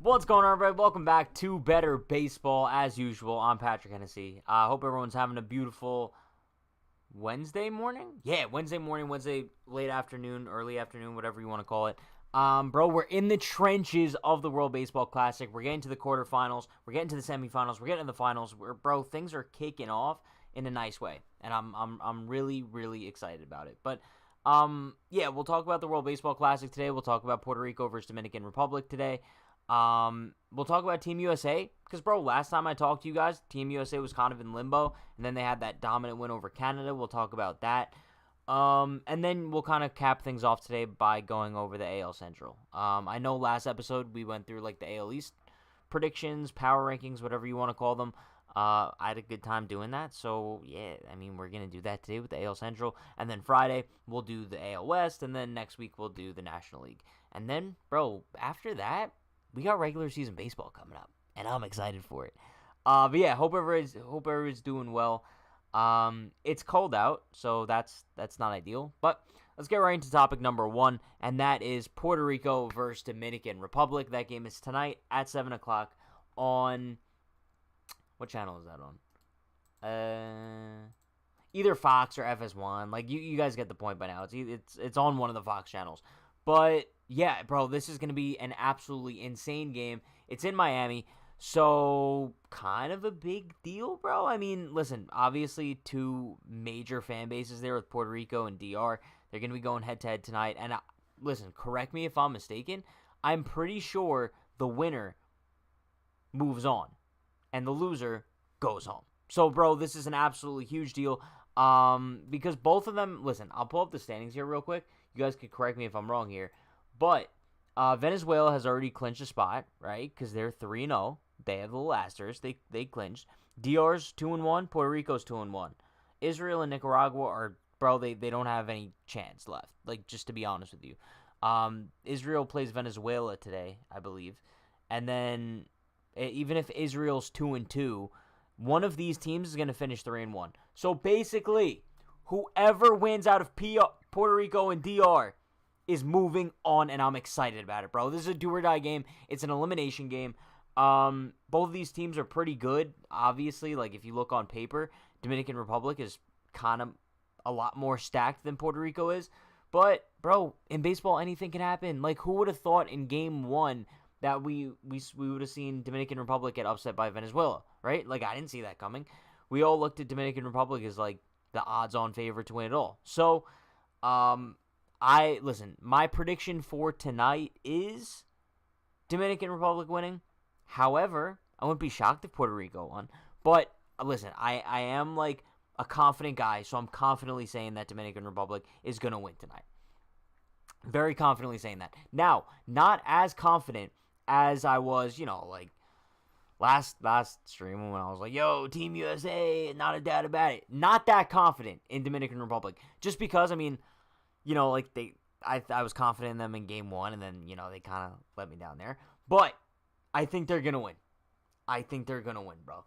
What's going on, everybody? Welcome back to Better Baseball. As usual, I'm Patrick Hennessy. I hope everyone's having a beautiful Wednesday morning. Yeah, Wednesday morning, Wednesday late afternoon, early afternoon, whatever you want to call it. Bro, we're in the trenches of the World Baseball Classic. We're getting to the quarterfinals. We're getting to the semifinals. We're getting to the finals. Bro, things are kicking off in a nice way, and I'm really, really excited about it. But yeah, we'll talk about the World Baseball Classic today. We'll talk about Puerto Rico versus Dominican Republic today. We'll talk about Team USA, because, bro, last time I talked to you guys, Team USA was kind of in limbo, and then they had that dominant win over Canada. We'll talk about that. And then we'll kind of cap things off today by going over the AL Central. I know last episode we went through, like, the AL East predictions, power rankings, whatever you want to call them. I had a good time doing that, so, yeah, I mean, we're going to do that today with the AL Central, and then Friday, we'll do the AL West, and then next week we'll do the National League. And then, bro, after that, we got regular season baseball coming up, and I'm excited for it. But yeah, hope everybody's doing well. It's cold out, so that's not ideal. But let's get right into topic number one, and that is Puerto Rico versus Dominican Republic. That game is tonight at 7 o'clock on... What channel is that on? Either Fox or FS1. Like, you guys get the point by now. It's on one of the Fox channels. But yeah, bro, this is going to be an absolutely insane game. It's in Miami, so kind of a big deal, bro. I mean, listen, obviously two major fan bases there with Puerto Rico and DR. They're going to be going head-to-head tonight. And listen, correct me if I'm mistaken. I'm pretty sure the winner moves on, and the loser goes home. So, bro, this is an absolutely huge deal. Because both of them, listen, I'll pull up the standings here real quick. You guys can correct me if I'm wrong here. But Venezuela has already clinched a spot, right? Because they're 3-0. They have the little asterisk. They clinched. DR's 2-1. Puerto Rico's 2-1. Israel and Nicaragua are, bro, they don't have any chance left. Like, just to be honest with you. Israel plays Venezuela today, I believe. And then, even if Israel's 2-2, one of these teams is going to finish 3-1. So basically, whoever wins out of Puerto Rico and DR is moving on, and I'm excited about it, bro. This is a do-or-die game. It's an elimination game. Both of these teams are pretty good, obviously. Like, if you look on paper, Dominican Republic is kind of a lot more stacked than Puerto Rico is. But, bro, in baseball, anything can happen. Like, who would have thought in Game 1 that we would have seen Dominican Republic get upset by Venezuela, right? Like, I didn't see that coming. We all looked at Dominican Republic as, like, the odds-on favorite to win it all. So, listen, my prediction for tonight is Dominican Republic winning. However, I wouldn't be shocked if Puerto Rico won. But, listen, I am, like, a confident guy, so I'm confidently saying that Dominican Republic is going to win tonight. Very confidently saying that. Now, not as confident as I was, like, last stream when I was like, yo, Team USA, not a doubt about it. Not that confident in Dominican Republic. Just because, I mean, like, I was confident in them in Game 1, and then, they kind of let me down there. But I think they're going to win. I think they're going to win, bro.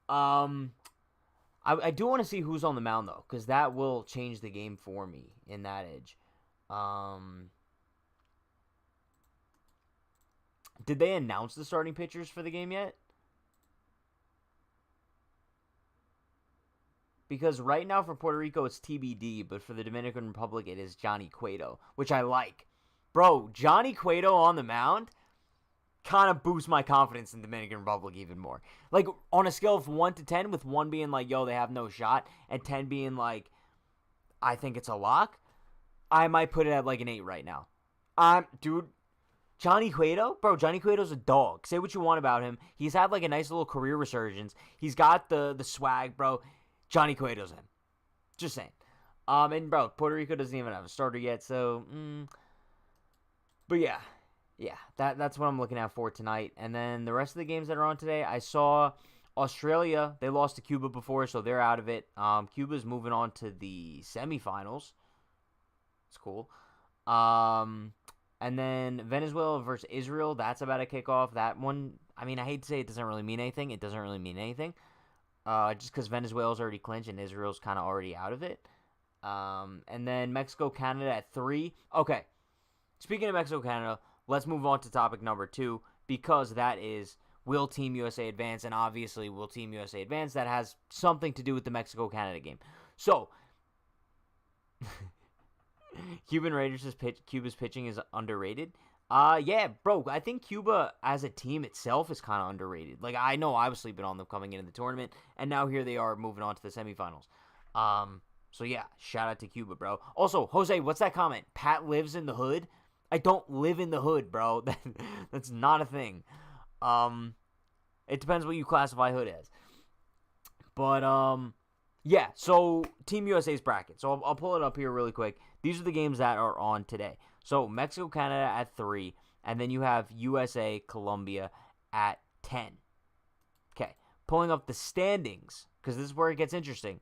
I do want to see who's on the mound, though, because that will change the game for me in that edge. Did they announce the starting pitchers for the game yet? Because right now for Puerto Rico it's TBD, but for the Dominican Republic it is Johnny Cueto, which I like. Bro, Johnny Cueto on the mound kind of boosts my confidence in Dominican Republic even more. Like, on a scale of 1 to 10, with 1 being like, yo, they have no shot, and 10 being like, I think it's a lock, I might put it at like an 8 right now. Dude, Johnny Cueto? Bro, Johnny Cueto's a dog. Say what you want about him. He's had like a nice little career resurgence. He's got the swag, bro. Johnny Cueto's him. Just saying. And bro, Puerto Rico doesn't even have a starter yet, so, but yeah, that's what I'm looking at for tonight. And then the rest of the games that are on today, I saw Australia, they lost to Cuba before, so they're out of it. Cuba's moving on to the semifinals. It's cool. And then Venezuela versus Israel, that's about to kick off. That one, I mean, I hate to say it doesn't really mean anything. It doesn't really mean anything. Just because Venezuela's already clinched and Israel's kind of already out of it. And then Mexico-Canada at 3. Okay, speaking of Mexico-Canada, let's move on to topic number 2. because that is, will Team USA advance? And obviously, will Team USA advance? That has something to do with the Mexico-Canada game. So, Cuba's pitching is underrated. Yeah, bro, I think Cuba as a team itself is kind of underrated. Like, I know I was sleeping on them coming into the tournament, and now here they are moving on to the semifinals. So yeah, shout out to Cuba, bro. Also, Jose, what's that comment? Pat lives in the hood? I don't live in the hood, bro. That's not a thing. It depends what you classify hood as. But, yeah, so Team USA's bracket. So I'll pull it up here really quick. These are the games that are on today. So Mexico, Canada at 3, and then you have USA, Colombia at 10. Okay, pulling up the standings, because this is where it gets interesting.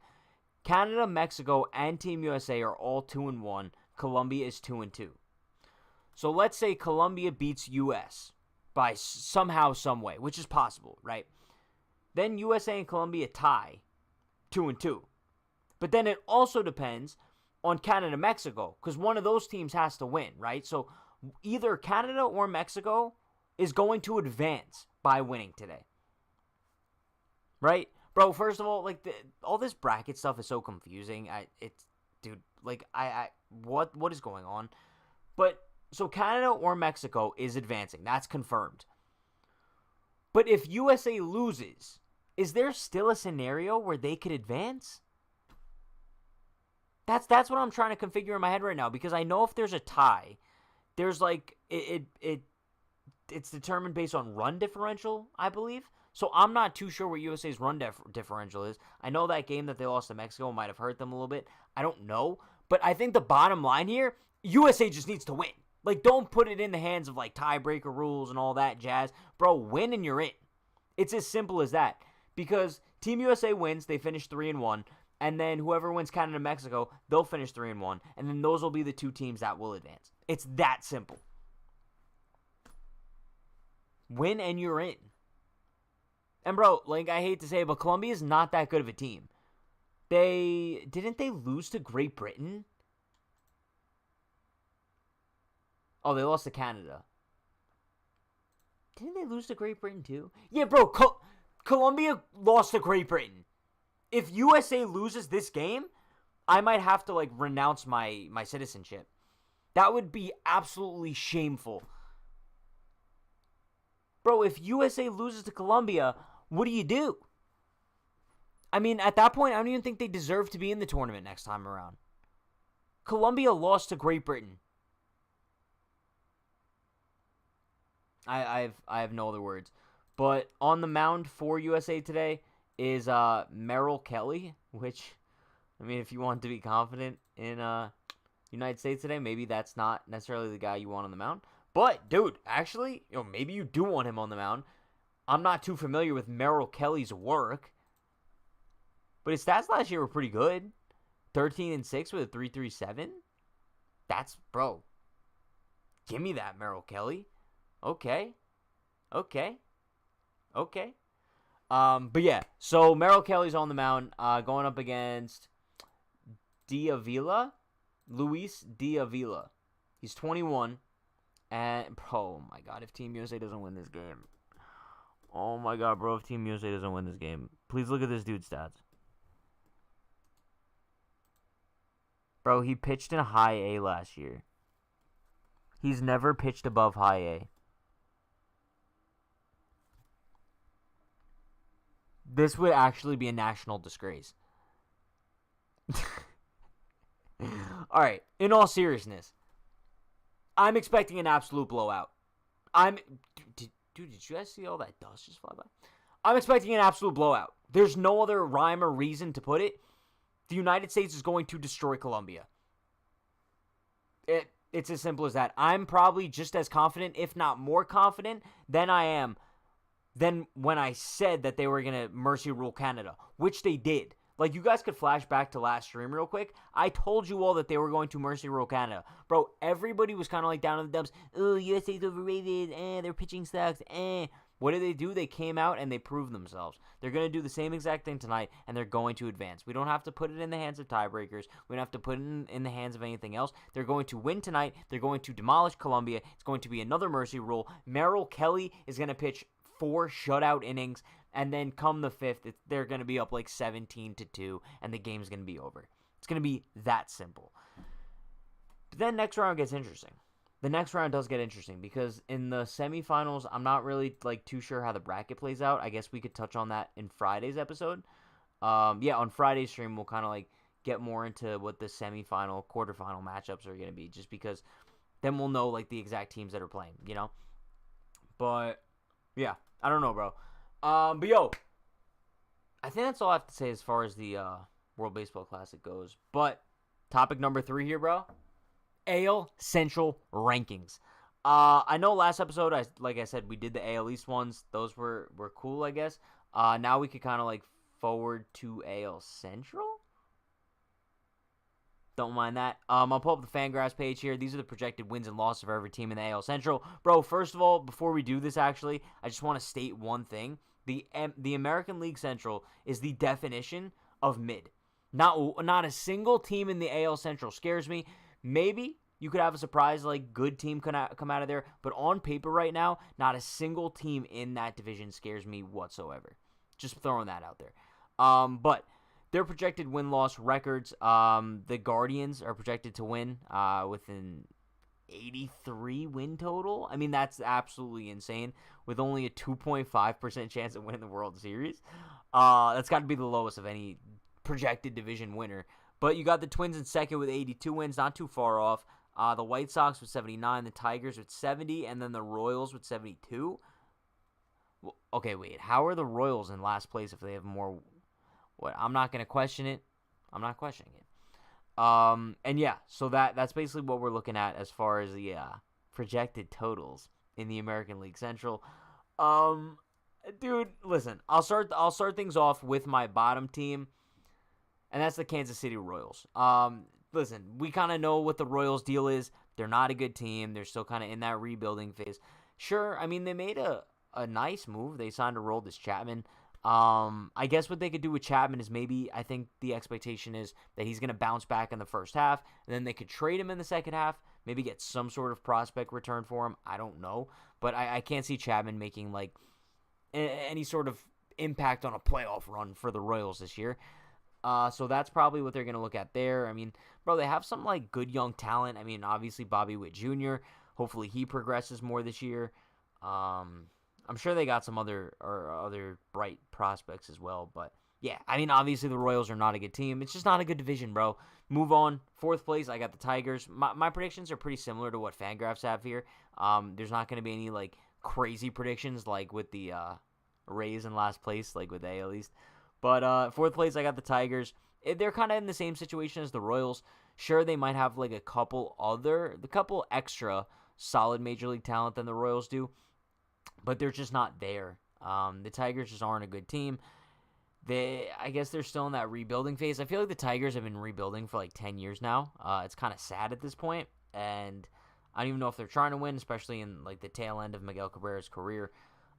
Canada, Mexico, and Team USA are all 2-1. Colombia is 2-2. So let's say Colombia beats US by somehow, some way, which is possible, right? Then USA and Colombia tie 2-2. But then it also depends on Canada, Mexico, because one of those teams has to win, right? So either Canada or Mexico is going to advance by winning today, right? Bro, first of all, like, all this bracket stuff is so confusing. What is going on? But so Canada or Mexico is advancing. That's confirmed. But if USA loses, is there still a scenario where they could advance? That's what I'm trying to configure in my head right now, because I know if there's a tie, there's like it's determined based on run differential, I believe. So I'm not too sure what USA's run differential is. I know that game that they lost to Mexico might have hurt them a little bit. I don't know. But I think the bottom line here, USA just needs to win. Like, don't put it in the hands of, like, tiebreaker rules and all that jazz. Bro, win and you're in. It's as simple as that. Because Team USA wins, they finish 3-1. And then whoever wins Canada and Mexico, they'll finish 3-1. And then those will be the two teams that will advance. It's that simple. Win and you're in. And bro, like, I hate to say it, but Colombia is not that good of a team. Didn't they lose to Great Britain? Oh, they lost to Canada. Didn't they lose to Great Britain too? Yeah, bro, Colombia lost to Great Britain. If USA loses this game, I might have to, like, renounce my citizenship. That would be absolutely shameful. Bro, if USA loses to Colombia, what do you do? I mean, at that point, I don't even think they deserve to be in the tournament next time around. Colombia lost to Great Britain. I have no other words. But on the mound for USA today is Merrill Kelly, which, I mean, if you want to be confident in United States today, maybe that's not necessarily the guy you want on the mound. But, dude, actually, maybe you do want him on the mound. I'm not too familiar with Merrill Kelly's work, but his stats last year were pretty good. 13-6 with a 3.37. That's, bro, give me that, Merrill Kelly. Okay. But yeah, so Merrill Kelly's on the mound, going up against Luis Diavila. He's 21, and, oh my God, if Team USA doesn't win this game. Oh my God, bro, if Team USA doesn't win this game. Please look at this dude's stats. Bro, he pitched in high A last year. He's never pitched above high A. This would actually be a national disgrace. Alright, in all seriousness, I'm expecting an absolute blowout. Dude, did you guys see all that dust just fly by? I'm expecting an absolute blowout. There's no other rhyme or reason to put it. The United States is going to destroy Colombia. It's as simple as that. I'm probably just as confident, if not more confident, than I am than when I said that they were going to mercy rule Canada, which they did. Like, you guys could flash back to last stream real quick. I told you all that they were going to mercy rule Canada. Bro, everybody was kind of like down in the dumps. Oh, USA's overrated. Their pitching sucks. What did they do? They came out and they proved themselves. They're going to do the same exact thing tonight, and they're going to advance. We don't have to put it in the hands of tiebreakers. We don't have to put it in the hands of anything else. They're going to win tonight. They're going to demolish Columbia. It's going to be another mercy rule. Merrill Kelly is going to pitch 4 shutout innings, and then come the 5th, they're going to be up like 17-2, and the game's going to be over. It's going to be that simple. But then next round gets interesting. The next round does get interesting because in the semifinals, I'm not really like too sure how the bracket plays out. I guess we could touch on that in Friday's episode. On Friday's stream, we'll kind of like get more into what the semifinal, quarterfinal matchups are going to be, just because then we'll know like the exact teams that are playing, you know? But yeah, I don't know, bro. But yo, I think that's all I have to say as far as the World Baseball Classic goes. But topic number 3 here, bro. AL Central rankings. I know last episode, like I said, we did the AL East ones. Those were cool, I guess. Now we could kind of like forward to AL Central. Don't mind that. I'll pull up the Fangraphs page here. These are the projected wins and losses for every team in the AL Central. Bro, first of all, before we do this, actually, I just want to state one thing. The American League Central is the definition of mid. Not a single team in the AL Central scares me. Maybe you could have a surprise, like, good team come out of there. But on paper right now, not a single team in that division scares me whatsoever. Just throwing that out there. But their projected win-loss records, the Guardians are projected to win with an 83 win total. I mean, that's absolutely insane. With only a 2.5% chance of winning the World Series. That's got to be the lowest of any projected division winner. But you got the Twins in second with 82 wins, not too far off. The White Sox with 79, the Tigers with 70, and then the Royals with 72. Well, okay, wait. How are the Royals in last place if they have more? What? I'm not going to question it. I'm not questioning it. And yeah, so that's basically what we're looking at as far as the projected totals in the American League Central. Dude, listen. I'll start things off with my bottom team. And that's the Kansas City Royals. Listen, we kind of know what the Royals' deal is. They're not a good team. They're still kind of in that rebuilding phase. Sure, I mean, they made a nice move. They signed Aroldis Chapman. I guess what they could do with Chapman is maybe, I think the expectation is that he's going to bounce back in the first half, and then they could trade him in the second half, maybe get some sort of prospect return for him. I don't know. But I can't see Chapman making, like, any sort of impact on a playoff run for the Royals this year. So that's probably what they're going to look at there. I mean, bro, they have some, like, good young talent. I mean, obviously Bobby Witt Jr., hopefully he progresses more this year. I'm sure they got some other bright prospects as well. But, yeah, I mean, obviously the Royals are not a good team. It's just not a good division, bro. Move on. 4th place, I got the Tigers. My predictions are pretty similar to what Fangraphs have here. There's not going to be any, like, crazy predictions like with the Rays in last place, like with the AL East. But 4th place, I got the Tigers. They're kind of in the same situation as the Royals. Sure, they might have like a couple extra solid Major League talent than the Royals do, but they're just not there. The Tigers just aren't a good team. I guess they're still in that rebuilding phase. I feel like the Tigers have been rebuilding for like 10 years now. It's kind of sad at this point, and I don't even know if they're trying to win, especially in like the tail end of Miguel Cabrera's career.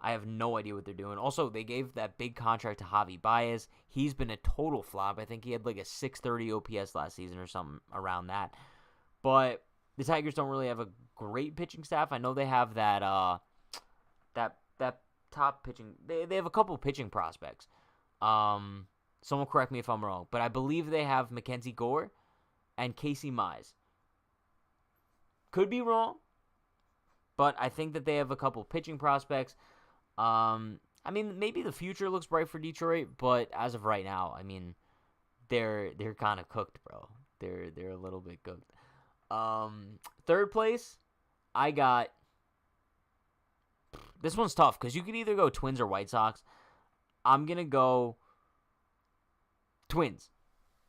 I have no idea what they're doing. Also, they gave that big contract to Javi Baez. He's been a total flop. I think he had like a 630 OPS last season or something around that. But the Tigers don't really have a great pitching staff. I know they have that top pitching. They have a couple pitching prospects. Someone correct me if I'm wrong, but I believe they have Mackenzie Gore and Casey Mize. Could be wrong, but I think that they have a couple pitching prospects. I mean, maybe the future looks bright for Detroit, but as of right now, I mean, they're kind of cooked, bro. They're a little bit cooked. 3rd place, I got. This one's tough because you could either go Twins or White Sox. I'm gonna go Twins.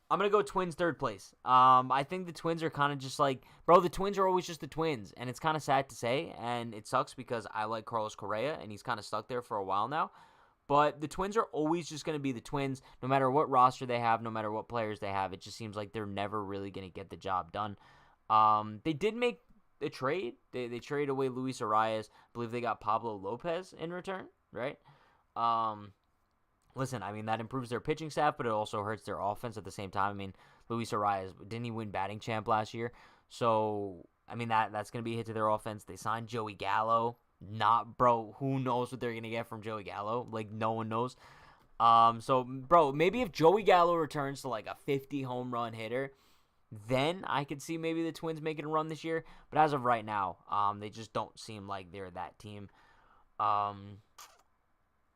I'm going to go Twins 3rd place. I think the Twins are kind of just like, bro, the Twins are always just the Twins, and it's kind of sad to say, and it sucks because I like Carlos Correa, and he's kind of stuck there for a while now, but the Twins are always just going to be the Twins, no matter what roster they have, no matter what players they have. It just seems like they're never really going to get the job done. They did make a trade. They traded away Luis Arias. I believe they got Pablo Lopez in return. right? Um, Listen, I mean, that improves their pitching staff, but it also hurts their offense at the same time. I mean, Luis Arias, didn't he win batting champ last year? So, I mean, that's going to be a hit to their offense. They signed Joey Gallo. Not, bro, who knows what they're going to get from Joey Gallo? Like, no one knows. So, bro, maybe if Joey Gallo returns to like a 50 home run hitter, then I could see maybe the Twins making a run this year. But as of right now, they just don't seem like they're that team. Um,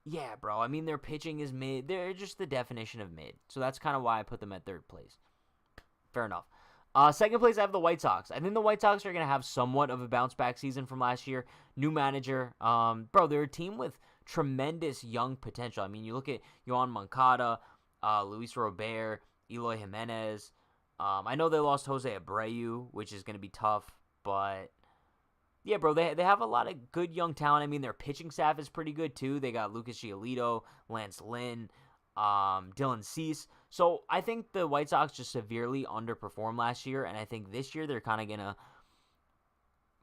yeah, bro. I mean, their pitching is mid. They're just the definition of mid. So that's kind of why I put them at third place. Fair enough. Second place, I have the White Sox. I think the White Sox are going to have somewhat of a bounce back season from last year. New manager. Bro, they're a team with tremendous young potential. I mean, you look at Yohan Moncada, Luis Robert, Eloy Jimenez. I know they lost Jose Abreu, which is going to be tough, but yeah, bro, they have a lot of good young talent. I mean, their pitching staff is pretty good, too. They got Lucas Giolito, Lance Lynn, Dylan Cease. So I think the White Sox just severely underperformed last year, and I think this year they're kind of going to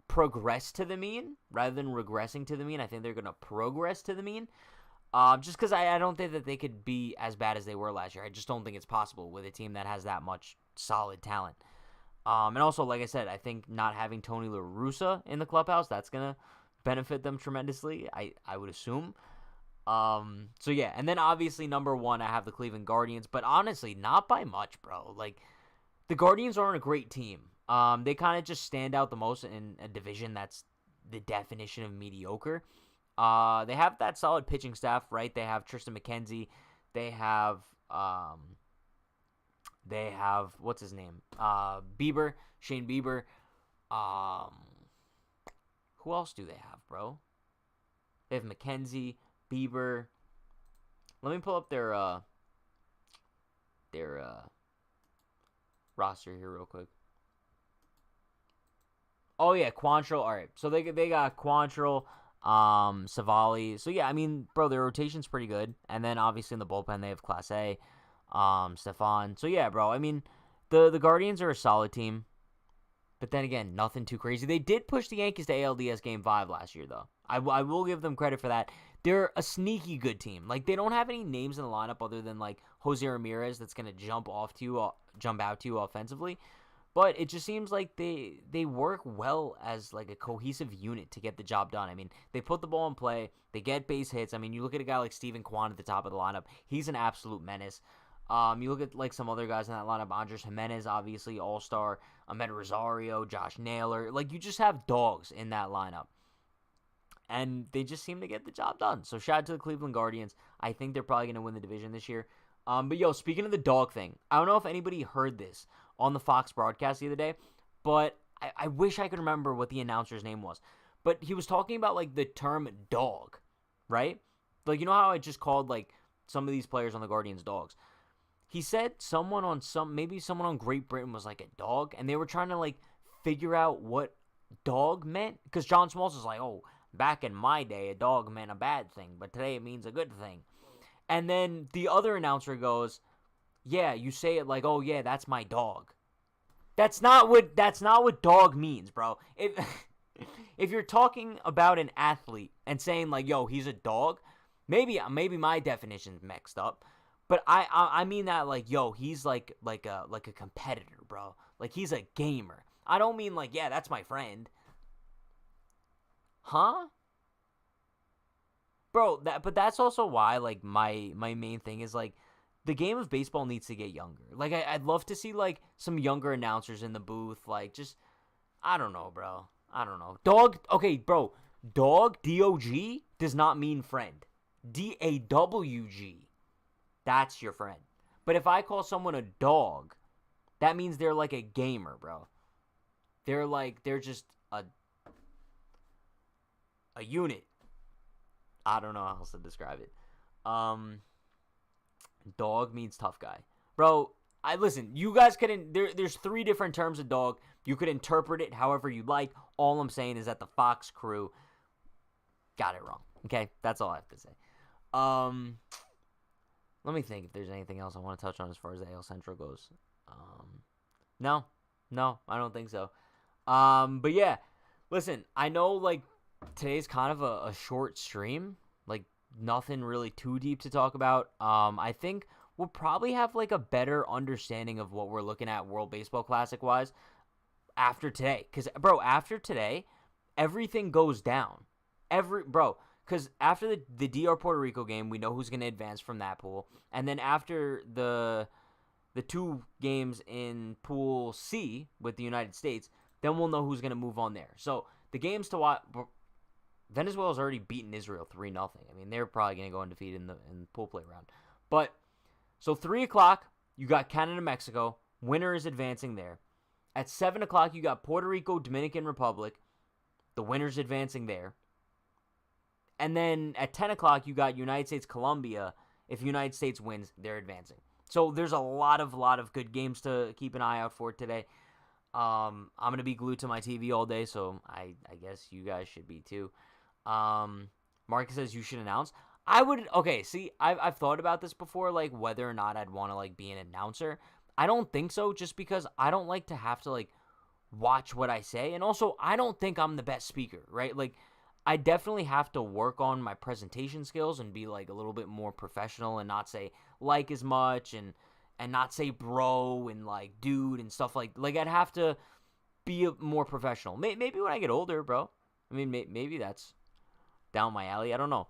progress to the mean rather than regressing to the mean. I think they're going to progress to the mean. Just because I don't think that they could be as bad as they were last year. I just don't think it's possible with a team that has that much solid talent. And also, like I said, I think not having Tony La Russa in the clubhouse, that's going to benefit them tremendously, I would assume. So yeah, and then obviously number one, I have the Cleveland Guardians, but honestly, not by much, bro. Like, the Guardians aren't a great team. They kind of just stand out the most in a division that's the definition of mediocre. They have that solid pitching staff, right? They have Tristan McKenzie. They have what's his name? Bieber, Shane Bieber. Who else do they have, bro? They have McKenzie, Bieber. Let me pull up their roster here real quick. Oh yeah, Quantrill. All right, so they got Quantrill, Savali. So yeah, I mean, bro, their rotation's pretty good. And then obviously in the bullpen they have Class A, Stefan. So yeah, bro. I mean, the Guardians are a solid team, but then again, nothing too crazy. They did push the Yankees to ALDS Game 5 last year, though. I will give them credit for that. They're a sneaky good team. Like, they don't have any names in the lineup other than like Jose Ramirez that's gonna jump out to you offensively. But it just seems like they work well as like a cohesive unit to get the job done. I mean, they put the ball in play. They get base hits. I mean, you look at a guy like Steven Kwan at the top of the lineup. He's an absolute menace. You look at like some other guys in that lineup. Andres Jimenez, obviously, all-star. Ahmed Rosario, Josh Naylor. Like, you just have dogs in that lineup. And they just seem to get the job done. So shout out to the Cleveland Guardians. I think they're probably going to win the division this year. But yo, speaking of the dog thing, I don't know if anybody heard this on the Fox broadcast the other day, but I wish I could remember what the announcer's name was. But he was talking about like the term dog, right? Like, you know how I just called like some of these players on the Guardians dogs. He said someone on Great Britain was like a dog, and they were trying to like figure out what dog meant, because John Smalls is like, oh, back in my day, a dog meant a bad thing, but today it means a good thing. And then the other announcer goes, yeah, you say it like, oh yeah, that's my dog. That's not what dog means, bro. If you're talking about an athlete and saying like, yo, he's a dog, maybe my definition's mixed up. But I mean that like, yo, he's like a competitor, bro. Like, he's a gamer. I don't mean like, yeah, that's my friend. Huh? Bro, but that's also why like my main thing is like the game of baseball needs to get younger. Like, I'd love to see like some younger announcers in the booth. Like, just, I don't know, bro. I don't know. Dog, okay, bro. Dog, D-O-G, does not mean friend. D-A-W-G. That's your friend. But if I call someone a dog, that means they're like a gamer, bro. They're just a unit. I don't know how else to describe it. Dog means tough guy. Bro, listen, you guys there's 3 different terms of dog. You could interpret it however you like. All I'm saying is that the Fox crew got it wrong. Okay? That's all I have to say. Let me think if there's anything else I want to touch on as far as the AL Central goes. No, I don't think so. But yeah, listen, I know like today's kind of a short stream. Like, nothing really too deep to talk about. I think we'll probably have like a better understanding of what we're looking at World Baseball Classic wise after today. Because, bro, after today, everything goes down. Because after the DR Puerto Rico game, we know who's going to advance from that pool. And then after the 2 games in Pool C with the United States, then we'll know who's going to move on there. So the games to watch, Venezuela's already beaten Israel 3-0. I mean, they're probably going to go undefeated in the pool play round. But, so 3 o'clock, you got Canada-Mexico. Winner is advancing there. At 7 o'clock, you got Puerto Rico, Dominican Republic. The winner's advancing there. And then at 10 o'clock, you got United States, Colombia. If United States wins, they're advancing. So there's a lot of good games to keep an eye out for today. I'm going to be glued to my TV all day, so I guess you guys should be too. Marcus says you should announce. I've thought about this before, like whether or not I'd want to like be an announcer. I don't think so, just because I don't like to have to like watch what I say, and also I don't think I'm the best speaker, right? Like I definitely have to work on my presentation skills and be like a little bit more professional and not say like as much and not say bro and like dude and stuff like I'd have to be more professional. Maybe when I get older, bro. I mean, maybe that's down my alley. I don't know.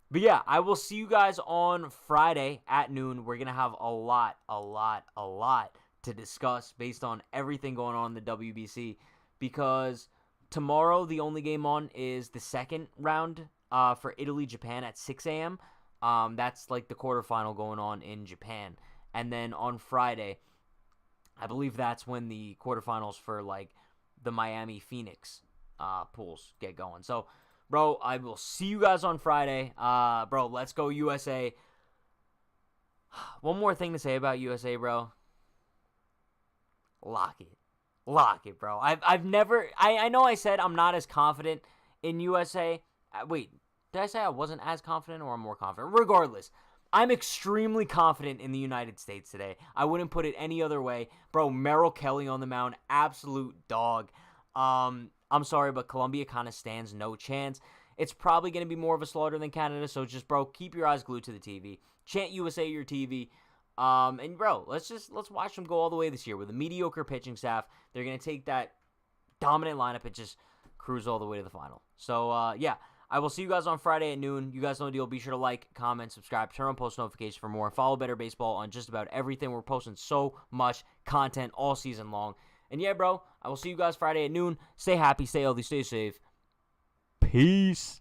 But yeah, I will see you guys on Friday at noon. We're going to have a lot to discuss based on everything going on in the WBC, because tomorrow the only game on is the second round for Italy-Japan at 6 a.m. That's like the quarterfinal going on in Japan. And then on Friday, I believe that's when the quarterfinals for like the Miami-Phoenix pools get going. So, bro, I will see you guys on Friday. Bro, let's go USA. One more thing to say about USA, bro. Lock it, bro. I've never... I know I said I'm not as confident in USA. Wait, did I say I wasn't as confident or I'm more confident? Regardless, I'm extremely confident in the United States today. I wouldn't put it any other way. Bro, Merrill Kelly on the mound, absolute dog. I'm sorry, but Colombia kind of stands no chance. It's probably going to be more of a slaughter than Canada, so just, bro, keep your eyes glued to the TV. Chant USA at your TV. And, bro, let's watch them go all the way this year with a mediocre pitching staff. They're going to take that dominant lineup and just cruise all the way to the final. So, yeah, I will see you guys on Friday at noon. You guys know the deal. Be sure to like, comment, subscribe, turn on post notifications for more. Follow Betr Baseball on just about everything. We're posting so much content all season long. And yeah, bro, I will see you guys Friday at noon. Stay happy, stay healthy, stay safe. Peace.